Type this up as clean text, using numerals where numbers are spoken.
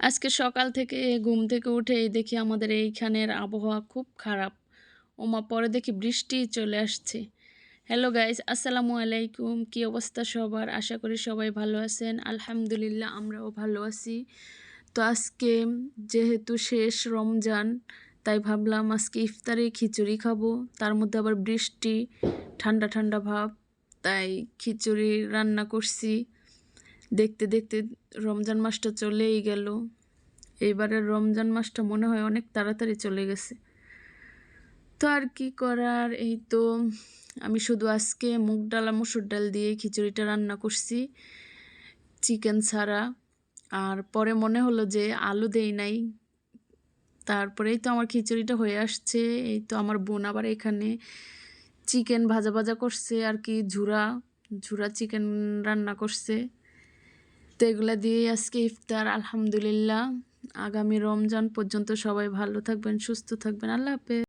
আজকে সকাল থেকে ঘুম থেকে উঠেই দেখি আমাদের এইখানের আবহাওয়া খুব খারাপ। ওমা! পরে দেখি বৃষ্টি চলে আসছে। হ্যালো গাইস, আসসালামু আলাইকুম। কি অবস্থা সবার? আশা করি সবাই ভালো আছেন। আলহামদুলিল্লাহ আমরাও ভালো আছি। তো আজকে যেহেতু শেষ রমজান, তাই ভাবলাম আজকে ইফতারে খিচুড়ি খাবো। তার মধ্যে আবার বৃষ্টি, ঠান্ডা, ঠান্ডা ভাব। তাই খিচুড়ি রান্না করছি। দেখতে, দেখতে রমজান মাসটা চলেই গেল। এইবারের রমজান মাসটা মনে হয় অনেক তাড়াতাড়ি চলে গেছে। তো আর কি করার, এই তো আমি শুধু আজকে মুগ ডাল আর মসুর ডাল দিয়ে খিচুড়িটা রান্না করছি, চিকেন ছাড়া। আর পরে মনে হলো যে আলু দেই নাই। তারপরেই তো আমার খিচুড়িটা হয়ে আসছে। এই তো আমার বোন আবার এখানে চিকেন ভাজা ভাজা করছে আর কি, ঝুরা ঝুরা চিকেন রান্না করছে। তো এগুলা দিয়েই আজকে ইফতার। আলহামদুলিল্লাহ। আগামী রমজান পর্যন্ত সবাই ভালো থাকবেন, সুস্থ থাকবেন। আল্লাহ হাফেজ।